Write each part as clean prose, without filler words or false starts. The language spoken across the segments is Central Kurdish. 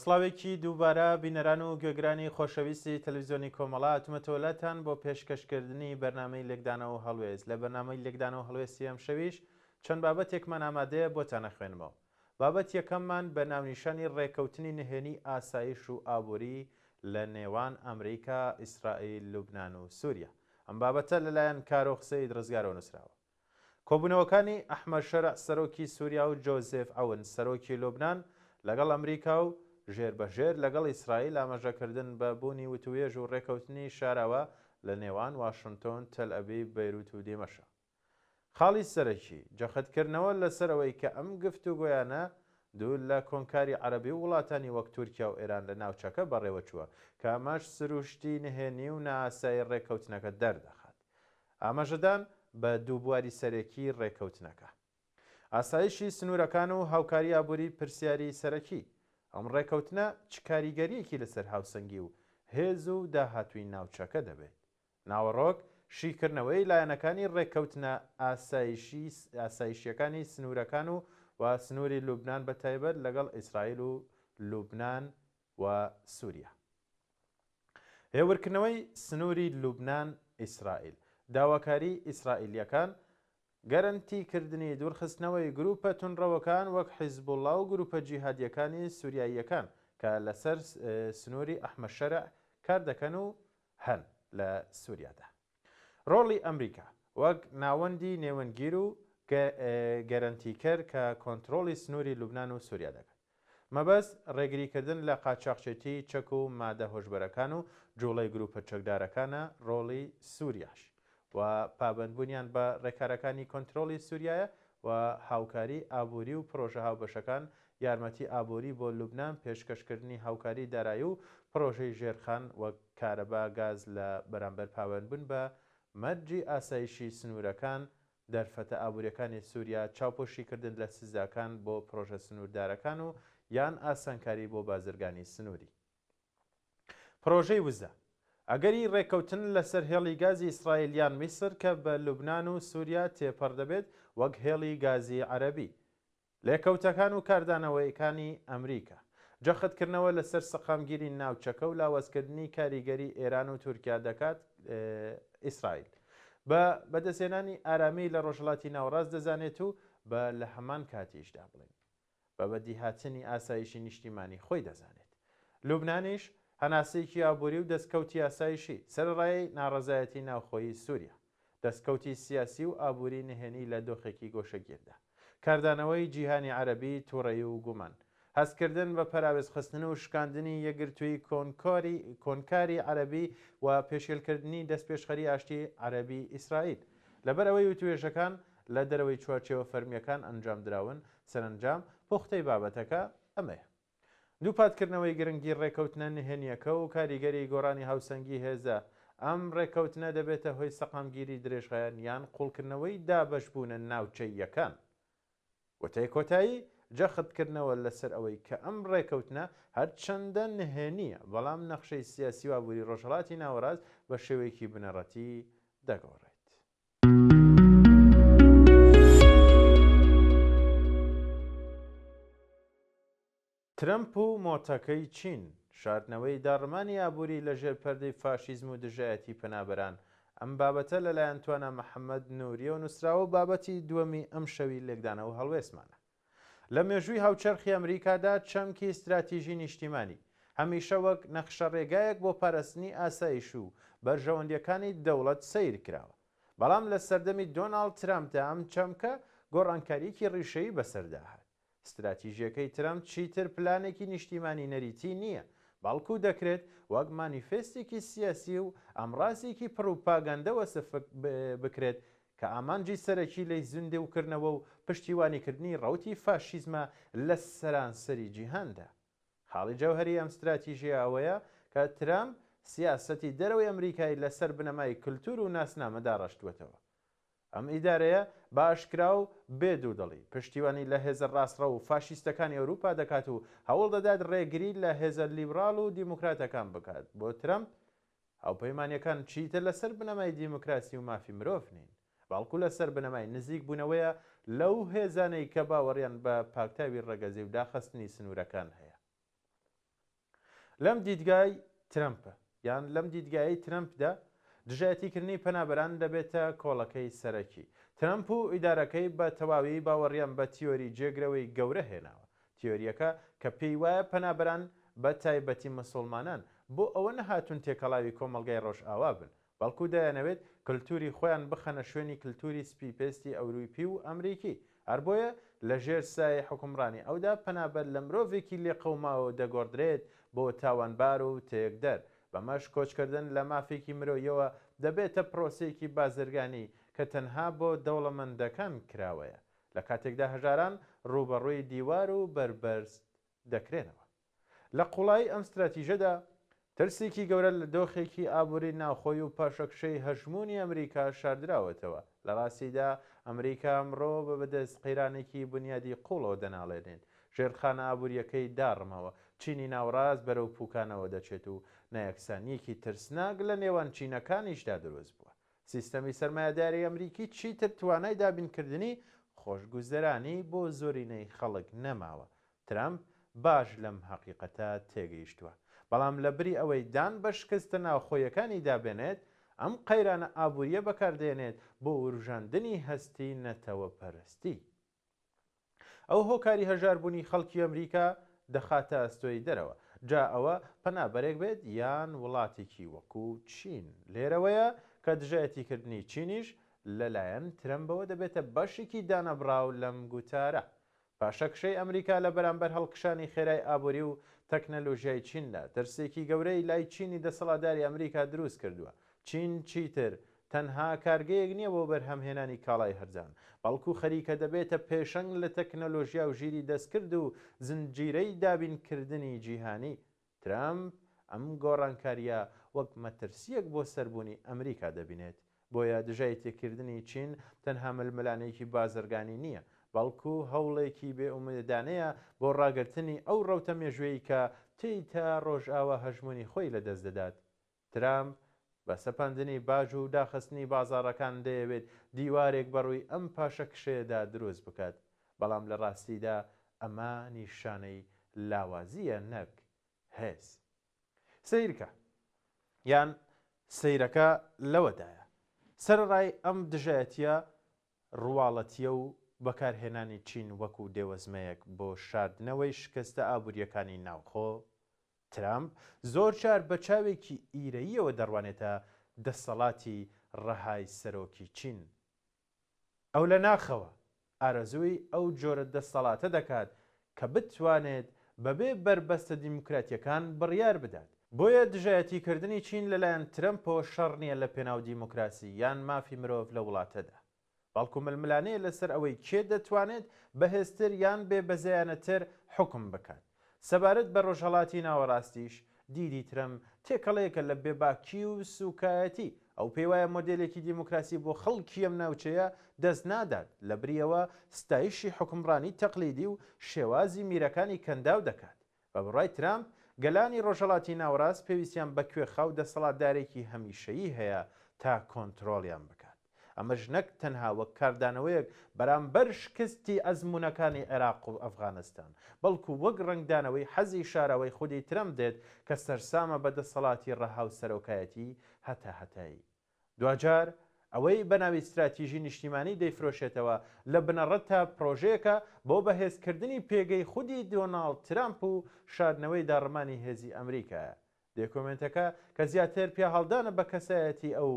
بەسڵاوێکی دووبارە بینەران و گوێگرانی خۆشەویستی تەلەڤیزیۆنی کۆمەڵا هاتوومەتەوەلاتان بۆ پێشکەشکردنی بەرنامەی لێکدانەوە هەڵوێز. لە بەرنامەی لێکدانەوە هەڵوێستی ئەم شەویش چەند بابەتێکمان ئامادەیە بۆتان خوێنمەوە. بابەت یەکەممان بە ناونیشانی ڕێکەوتنی نهێنی ئاسایش و ئابووری لە نێوان ئەمریکا، ئیسرائیل، لوبنان و سووریا. ئەم بابەتە لەلایەن کارۆخسەی ڕزگارەوە نووسراوە. کۆبوونەوەکانی ئەحمەد شەرع سەرۆکی سووریا و جۆزێف ئەون سەرۆکی لوبنان لەگەڵ ئەمریکا و ژێربەژێر لەگەڵ ئیسرائیل ئاماژەکردن بە بوونی وتوێژ و ڕێکەوتنی شاراوە لە نێوان واشنتۆن، تەل ئەڤیڤ، بەیروت و دیمەشق. خاڵی سەرەکی جەختکردنەوە لەسەر ئەوەی کە ئەم گفتوگۆیانە دوو لە کۆنکاری عەرەبی و وڵاتانی وەک تورکیا و ئێران لە ناوچەکە بەڕێوە چووە کە ئەمەش سروشتی نهێنی و نائاسایی ڕێکەوتنەکە دەردەخات. ئاماژەدان بە دووبواری سەرەکی ڕێکەوتنەکە. ئاسایشی سنوورەکان و هاوکاری ئابووری پرسیاری سەرەکی. ئەم ڕێکەوتنە چ کاریگەریەکی لەسەر هاوسەنگی و هێز و داهاتووی ناوچەکە دەبێت. ناوەڕۆک شیکردنەوەی لایەنەکانی ڕێکەوتنە ئاسایشیەکانی سنوورەکان و سنووری لوبنان بەتایبەت لەگەڵ ئیسرائیل و لوبنان و سووریا. هێورکردنەوەی سنووری لوبنان ئیسرائیل. داواکاری ئیسرائیلیەکان گەرنتیکردنی دوورخستنەوەی گروپە تونڕەوەکان وەک حیزبوڵڵا و گروپە جیهادیەکانی سووریاییەکان کە لەسەر سنووری ئەحمەد شەرع کار دەکەن و هەن لە سووریادا. ڕۆڵی ئەمریکا وەک ناوەندی نێوەندگیر و گەرنتیکەر کە کۆنتڕۆڵی سنووری لوبنان و سووریا دەکات. مەبەست ڕێگریکردن لە قاچاقچێتی چەک و مادە هۆشبەرەکان و جوڵەی گروپە چەکدارەکانە. ڕۆڵی سووریاش و پابندبوونیان بە ڕێکارەکانی کۆنتڕۆڵی سووریایە و هاوکاری ئابووری و پرۆژە هاوبەشەکان، یارمەتی ئابووری بۆ لوبنان، پێشکەشکردنی هاوکاری دارایی و پرۆژەی ژێرخان وەک کارەبا، گاز لە بەرامبەر پابندبوون بە مەرجی ئاسایشی سنوورەکان، دەرفەتە ئابووریەکانی سووریا، چاوپۆشیکردن لە سزاکان بۆ پرۆژە سنووردارەکان و یان ئاسانکاری بۆ بازرگانی سنووری. پرۆژەی وزە ئەگەری ڕێکەوتن لەسەر هێڵی گازی ئیسرائیل یان میسر کە بە لوبنان و سووریا تێپەڕ دەبێت وەک هێڵی گازی عەرەبی. لێکەوتەکان و کاردانەوەیەکانی ئەمریکا. جەختکردنەوە لەسەر سەقامگیری ناوچەکە و لاوازکردنی کاریگەری ئێران و تورکیا دەکات ئیسرائیل. بە بەدەستهێنانی ئارامی لە ڕۆژهەڵاتی ناوەڕاست دەزانێت و بە لە هەمان کاتیشدا بڵێن بە بەدیهاتنی ئاسایشی نیشتیمانی خۆی دەزانێت. لوبنانیش هەناسەیەکی ئابووری و دەستکەوتی ئاسایشی سەرڕای ناڕەزایەتی ناوخۆیی سووریا. دەستکەوتی سیاسی و ئابووری نهێنی لە دۆخێکی گۆشەگیردا. کاردانەوەی جیهانی عەرەبی، تووڕەیی و گومان. هەستکردن بە پەراوێزخستن و شکاندنی یەکگرتووی کۆنکاری عەرەبی و پێشێلکردنی دەستپێشخەری ئاشتی عەرەبی ئیسرائیل. لەبەر ئەوەی وتوێژەکان لە دەرەوەی چوارچێوە فەرمیەکان ئەنجام دراون، سەرنجام پوختەی بابەتەکە ئەمەیە. دووپاتکردنەوەی گرنگی ڕێکەوتنە نهێنیەکە و کاریگەری گۆڕانی هاوسەنگی هێزە. ئەم ڕێکەوتنە دەبێتە هۆی سەقامگیری درێژخایەن یان قوڵکردنەوەی دابەشبوونە ناوچەیەکان. وتەی کۆتایی جەختکردنەوە لەسەر ئەوەی کە ئەم ڕێکەوتنە هەرچەندە نهێنیە بەڵام نەخشەی سیاسی و ئابووری ڕۆژهەڵاتی ناوەڕاست بە شێوەیەکی بنەڕەتی دەگۆڕێت. ترەمپ و مۆتەکەی چین. شاردنەوەی داڕمانی ئابووری لەژێر پەردەی فاشیزم و دژایەتی پەنابەران. ئەم بابەتە لەلایەن توانە محەممەد نووریە و نووسراوە بابەتی دووەمی ئەم شەوی لێکدانەوە هەڵوێسمانە. لە مێژووی هاوچەرخی ئەمریکادا چەمکی استراتیژی نیشتیمانی هەمیشە وەک نەخشە ڕێگایەک بۆ پاراستنی ئاسایش و بەرژەوەندیەکانی دەوڵەت سەیر کراوە. بەڵام لە سەردەمی دۆناڵد ترامپدا ئەم چەمکە گۆڕانکاریەکی ڕیشەیی بەسەرداهات. استراتیژیەکەی ترامپ چیتر پلانێکی نیشتیمانی نەریتی نییە، بەڵکو دەکرێت وەک مانیفێستێکی سیاسی و ئەمڕاستێکی پروپاگەندە وەسف بکرێت کە ئامانجی سەرەکی لی زوندێوکردنەوە و پشتیوانیکردنی ڕەوتی فاشیزمە لە سەرانسەری جیهاندا. خاڵی جەوهەری ئەم استراتیژیە ئەوەیە کە ترامپ سیاسەتی دەرەوەی ئەمریکای لەسەر بنەمای کللتور و ناسنامەدا ڕەشتووەتەوە. ئەم ئیدارەیە باشکرا و بێدوودەڵی پشتیوانی لە هێزە ڕاستڕە و فاشیستەکانی ئەوروپا دەکات و هەوڵ دەدات ڕێگری لە هێزە لیبراڵ و دیموکراتەکان بکات. بۆ ترامپ هاوپەیمانیەکان چیتر لەسەر بنەمای دیموکراسی و مافی مرۆڤ نین، بەڵکو لەسەر بنەمای نزیک بوونەوەیە لەو هێزانەی کە باوەڕیان بە پاکتاوی ڕەگەزی و داخستنی سنوورەکان هەیە. لەم دیدگای ترەمپە یان لەم دیدگایی ترەمپدا دژایەتیکردنی پەنابەران دەبێتە کۆڵەکەی سەرەکی. ترەمپ و ئیدارەکەی بە تەواوی باوەڕیان بە تیۆری جێگرەوەی گەورە هێناوە، تیۆریەکە کە پێی وایە پەنابەران بە تایبەتی مسلمانان بۆ ئەوە نەهاتون تێکەڵاوی کۆمەلگای ڕۆژئاوا بن، بەڵکو دەیانەوێت کللتوری خۆیان بخەنە شوێنی کللتوری سپیپێستی ئەوروپی و ئەمریکی. هەر بۆیە لە ژێر سایە حکومڕانی ئەودا پەنابەر لە مرۆڤێکی لێقەوماوە دەگۆڕدرێت بۆ تاوانبار و تێکدەر. بەمەش کۆچکردن لە مافێکی مرۆیەوە دەبێتە پرۆسەیەکی بازرگانی کە تەنها بۆ دەوڵەمەندەکان کراوەیە، لە کاتێکدا هەژاران ڕوبەڕووی دیوار و بەربەرز دەکرێنەوە. لە قوڵای ئەم استراتیژەدا ترسێکی گەورە لە دۆخێکی ئابووری ناوخۆی و پاشەکشەی هەژمونی ئەمریکا شاردراوەتەوە. لە ڕاستیدا ئەمریکا ئەمڕۆ بە بەدەست قەیرانێکی بنیادی قوڵەوە دەناڵێنێت، ژێرخانە ئابوووریەکەی داڕمەوە، چینی ناوڕاست بەرەو پوکانەوە دەچێت و نایەکسانیەکی ترسناک لە نێوان چینەکانیشدا دروست بووە. سیستەمی سەرمایەداری ئەمریکی چیتر توانای دابینکردنی خۆشگوزەرانی بۆ زۆرینەی خەڵک نەماوە. ترامپ باش لەم حەقیقەتە تێگەیشتووە، بەڵام لە بری ئەوەی دان بە شکستە ناوخۆیەکانی دابێنێت، ئەم قەیرانە ئابووریە بەکاردێنێت بۆ وروژاندنی هەستی نەتەوە پەرستی. ئەو هۆکاری هەژاربوونی خەڵکی ئەمریکا دەخاتە ئەستۆی دەرەوە، جا ئەوە پەنابەرێک بێت یان وڵاتێکی وەکو چین. لێرەوەیە کە دژایەتیکردنی چینیش لەلایەن ترەمپەوە دەبێتە بەشێکی دانەبراو لەم گوتارە. پاشەکشەی ئەمریکا لە بەرامبەر هەڵکشانی خێرای ئابووری و تەکنەلۆژیای چیندا ترسێکی گەورەی لای چینی دەسەڵاتداری ئەمریکا دروست کردووە. چین چیتر تەنها کارگەیەک نییە بۆ بەرهەمهێنانی کاڵای هەرزان، بەڵکو خەریکە دەبێتە پێشەنگ لە تەکنەلۆژیا و ژیری دەستکرد و زنجیرەی دابینکردنی جیهانی. ترامپ ئەم گۆڕانکاریە وەک مەترسیەک بۆ سەربوونی ئەمریکا دەبینێت، بۆیە دژایەتیکردنی چین تەنها ململانەیەکی بازرگانی نییە، بەڵکو هەوڵێکی بێئومێدانەیە بۆ ڕاگررتنی ئەو ڕەوتە مێژوەیی کە تێیتا ڕۆژئاوا هەژمونی خۆی لەدەست دەدات. ترامپ بە سەپاندنی باج و داخستنی بازاڕەکان دەیەوێت دیوارێک بەڕووی ئەم پاشەکشەیەدا دروست بکات، بەڵام لە ڕاستیدا ئەمە نیشانەی لاوازیە نەک هێز. سیرکە یان سیرەکە لەوەدایە سەرڕای ئەم دژایەتیە ڕواڵەتیە و بەکارهێنانی چین وەکو دێوەزمەیەک بۆ شاردنەوەی شکستە ئابوووریەکانی ناوخۆ. ترامپ زۆر جار بە چاوێکی ئیرەییەوە دەڕوانێتە دەسەڵاتی ڕەهای سەرۆکی چین. ئەو لە ناخەوە ئارەزووی ئەو جۆرە دەسەڵاتە دەکات کە بتوانێت بەبێ بربەستە دیموکراتیەکان بڕیار بدات. بۆیە دژایەتیکردنی چین لەلایەن ترەمپەوە شەڕ نییە لە پێناو دیموکراسی یان مافی مرۆڤ لە وڵاتەدا، بەڵکو ململانەیە لەسەر ئەوەی کێ دەتوانێت بەهێزتر یان بێبەزەیانەتر حکم بکات. سەبارەت بە ڕۆژهەڵاتی ناوەڕاستیش دیدی ترەمپ تێکەڵەیەکە لە بێباکی و سوکایەتی. ئەو پێی وایە مۆدێلێکی دیموکراسی بۆ خەڵکی ئەم ناوچەیە دەست نادات، لە بریەوە ستایشی حکمڕانی تەقلیدی و شێوازی میرەکانی کەنداو دەکات. بە بڕای ترامپ گەلانی ڕۆژهەڵاتی ناوەڕاست پێویستیان بە کوێخاو دەسەڵاتدارێکی هەمیشەیی هەیە تا کۆنتترۆلیان بکات. ئەمەش نەک تەنها وەک کاردانەوەیەک بەرامبەر شکستی ئەزمونونەکانی عێراق و ئەفغانستان، بەڵکو وەک ڕنگدانەوەی حەزی شاراوەی خودی ترەمپ دێت کە سەرسامە بە دەسەڵاتی ڕەها و سەرۆکایەتی هەتا هەتایی. دوجار ئەوەی بەناوی استراتیژی نیشتیمانی دەیفرۆشێتەوە لە بنەڕەت تا پرۆژەیەکە بۆ بەهێزکردنی پێگەی خودی دۆناڵد ترامپ و شاردنەوەی داڕمانی هێزی ئەمریکایە. دێکۆمنتەکە کە زیاتر پیا هەڵدانە بە کەسایەتی ئەو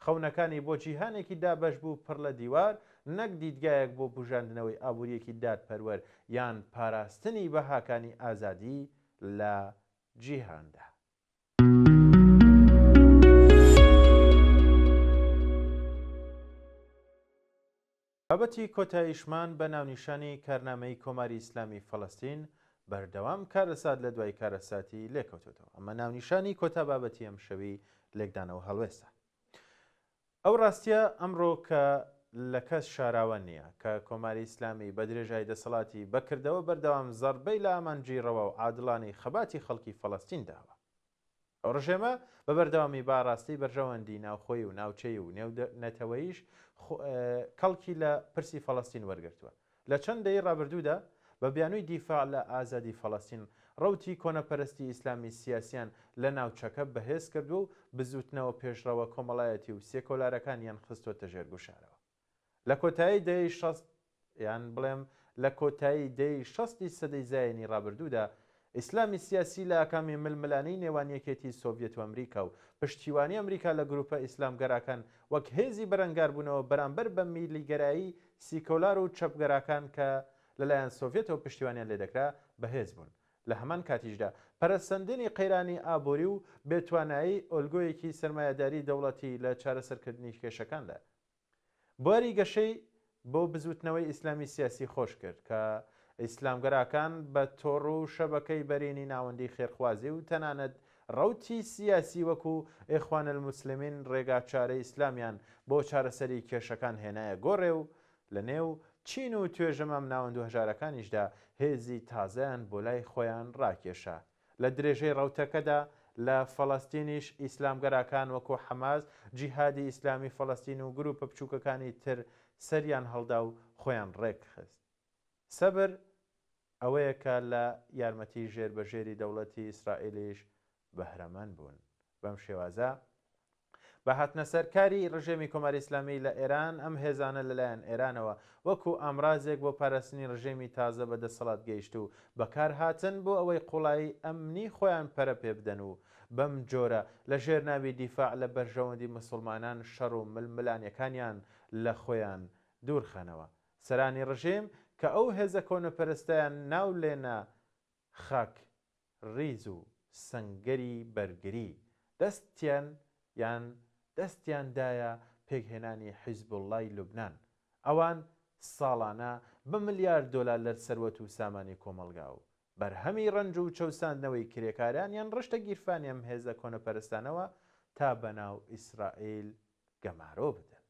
خەونەکانی بۆ جیهانێکی دابەش بوو پڕ لە دیوار، نەک دیدگایەک بۆ بژاندنەوەی ئابوووریەکی دادپەروەر یان پاراستنی بەهاکانی ئازادی لە جیهاندا. بابەتی کۆتاییشمان بە ناونیشانی کارنامەی کۆماری ئیسلامی فەڵەستین بەردەوام کارەسات لە دوای کارەساتی لێکەوتوتەوە. ئەمە ناونیشانی کۆتا بابەتی ئەم شەوی لێکدانەوە هەڵوێستە. ئەو ڕاستیە ئەمڕۆ کە لە کەس شاراوە نییە کە کۆماری ئیسلامی بە درێژای دەسەڵاتی بەکردەوە بەردەوام زەربەی لە ئامانجیڕەوە و عادڵانی خەباتی خەڵکی فەڵەستین داوە. ئەو ڕژێمە بە بەردەوامی باڕاستی بەرژەوەندی ناوخۆی و ناوچەی و نێونەتەوەیش کەڵکی لە پرسی فەڵەستین وەرگرتووە. لە چەند دەی ڕابردوودا بە بیانووی دیفاع لە ئازادی فەڵەستین ڕەوتی کۆنەپەرستی ئیسلامی سیاسیان لە ناوچەکە بەهێز کردو و بزوتنەوە پێشڕەوە کۆمەڵایەتی و سێکۆلارەکانیان خستۆتە ژێرگوشارەوە. لە کۆتایی دەی 60 یان بڵێم لە کۆتایی دەی 60 سەدەی زایانی ڕابردوودا ئیسلامی سیاسی لە ئاکامی ململانەی نێوان یەکێتی سۆڤیەت و ئەمریکا و پشتیوانی ئەمریکا لە گروپە ئیسلامگەراکان وەک هێزی بەرەنگاربوونەوە بەرامبەر بە میلیگەرایی سیکۆلار و چەپگەراکان کە لەلایەن سۆڤیەتەوە پشتیوانیان لێدەکرا بەهێز بوون. لە هەمان کاتیشدا پەرەسەندنی قەیرانی ئابووری و بێتوانایی ئۆلگۆیەکی سەرمایەداری دەوڵەتی لە چارەسەرکردنی کێشەکاندا بواری گەشەی بۆ بزوتنەوەی ئیسلامی سیاسی خۆش کرد کە ئیسلامگەراکان بە تۆڕ و شەبەکەی بەرینی ناوەندی خێرخوازی و تەنانەت ڕەوتی سیاسی وەکو ئێخوان الموسلیمین ڕێگا چارەی ئیسلامیان بۆ چارەسەری کێشەکان هێنایە گۆڕێ و لە نێو چین و توێژە مام ناوەند و هەژارەکانیشدا هێزی تازەیان بۆ لای خۆیان ڕاکێشا. لە درێژەی ڕەوتەکەدا لە فەڵەستینیش ئیسلامگەراکان وەکو حەماس، جیهادی ئیسلامی فەڵەستین و گروپە بچووکەکانی تر سەریان هەڵدا و خۆیان ڕێک خست. سەبر ئەوەیە کە لە یارمەتی ژێربەژێری دەوڵەتی ئیسرائیلیش بەهرەمەند بوون. بەم شێوازە بە هاتنە سەرکاری ڕژێمی کۆماری ئیسلامی لە ئێران ئەم هێزانە لەلایەن ئێرانەوە وەکو ئامرازێک بۆ پاراستنی ڕژێمی تازە بەدەسەڵات گەیشت و بەکار هاتن بۆ ئەوەی قوڵایی ئەمنی خۆیان پەرە پێ بدەن و بەم جۆرە لە ژێرناوی دیفاع لە بەرژەوەندی مسلمانان شەڕ و ململانیەکانیان لە خۆیان دوورخەنەوە. سەرانی ڕژێم کە ئەو هێزە کۆنەپەرستیان ناو لێنە خاک ڕیز و سەنگەری بەرگری دەستیاندایە پێکهێنانی حیزبوڵڵای لوبنان. ئەوان ساڵانە بە ملیارد دۆلار لەر سەروەت و سامانی کۆمەلگا و بەرهەمی ڕەنج و چەوساندنەوەی کرێکاریان ڕشتە گیرفانی ئەم هێزە کۆنەپەرستانەوە تا بەناو ئیسرائیل گەمارۆ بدەن.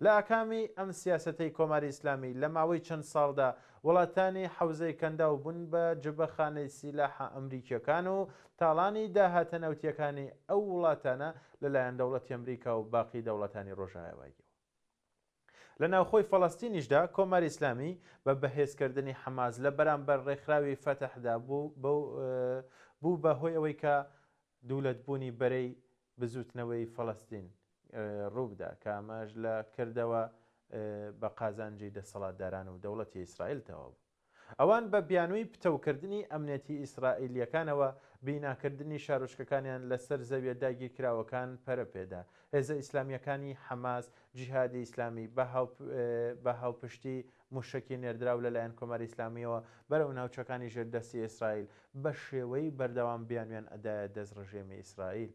لە ئاکامی ئەم سیاسەتەی کۆماری ئیسلامی لە ماوەی چەند ساڵدا وڵاتانی حەوزەی کەنداو بوون بە جبەخانەی سیلاحە ئەمریکیەکان و تاڵانی داهاتە نەوتیەکانی ئەو وڵاتانە لەلایەن دەوڵەتی ئەمریکا و باقی دەوڵەتانی ڕۆژاواییەوە. لە ناوخۆی فەڵەستینیشدا کۆماری ئیسلامی بە بەهێزکردنی حەماس لە بەرامبەر ڕێکخراوی فەتەحدا بوو بە هۆی ئەوەی کە دوولەتبوونی بەرەی بزوتنەوەی فەڵەستین ڕووبدا کە ئەمەش لە کردەوە بە قازانجی دەسەڵاتداران و دەوڵەتی ئیسرائیلتەوە بوو. ئەوان بە بیانووی پتەوکردنی ئەمنێتی ئیسرائیلیەکانەوە بیناکردنی شارۆچکەکانیان لەسەر زەویە داگیرکراوەکان پەرە پێدا. هێزە ئیسلامیەکانی حەماس، جیهادی ئیسلامی بە هاوپشتی موشکی نێردراو لەلایەن کۆماری ئیسلامیەوە بەرەو ناوچەکانی ژێردەستی ئیسرائیل بە شێوەی بەردەوام بیانویان ئەدایە دەست ڕژێمی ئیسرائیل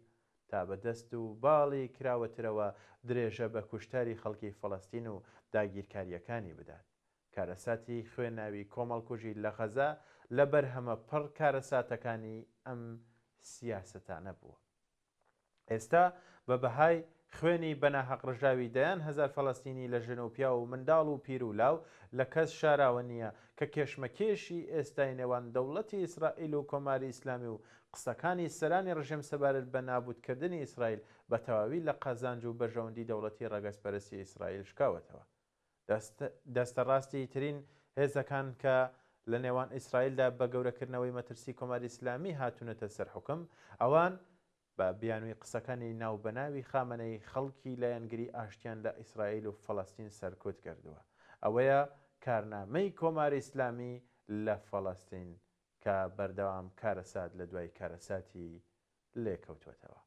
تا بەدەست و باڵی کراوەترەوە درێژە بە کوشتاری خەڵکی فەڵەستین و داگیرکاریەکانی بدات. کارەساتی خوێناوی کۆمەڵکوژی لە غەزا لە بەرهەمە پڕ کارەساتەکانی ئەم سیاسەتانە بووە. ئێستا بە بەهای خوێنی بەناحەق ڕژاوی دەیان هەزار فەڵەستینی لە ژن و پیا و منداڵ و پیر و لاو لە کەس شاراوە نییە کە کێشمەکێشی ئێستای نێوان دەوڵەتی ئیسرائیل و کۆماری ئیسلامی و قسەکانی سەرانی ڕژێم سەبارەت بە نابودکردنی ئیسرائیل بە تەواوی لە قازانج و بەرژەوەندی دەوڵەتی ڕەگەزپەرستی ئیسرائیل شکاوەتەوە. دەستە ڕاستی ترین هێزەکان کە لە نێوان ئیسرائیلدا بە گەورەکردنەوەی مەترسی کۆماری ئیسلامی هاتوونەتە سەر حوکم، ئەوان بە بیانووی قسەکانی ناوبەناوی خامنەی خەڵکی لایەنگری ئاشتیان لە ئیسرائیل و فەڵەستین سەرکوت کردووە. ئەوەیە کارنامەی کۆماری ئیسلامی لە فەڵەستین کە بەردەوام کارەسات لە دوای کارەساتی لێکەوتوێتەوە.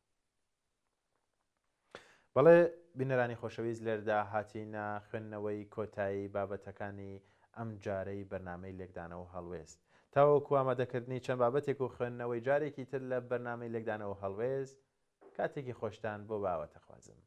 بەڵێ بینەرانی خۆشەویست لێردا هاتیینە خوێندنەوەی کۆتایی بابەتەکانی ئەم جارەی بەرنامەی لێکدانەوە هەڵوێست. تاوەکو ئامادەکردنی چەند بابەتێک و خوێندنەوەی جارێکی تر لە بەرنامەی لێکدانەوە هەڵوێست. کاتێکی خۆشتان بۆ باوەتە خوازم.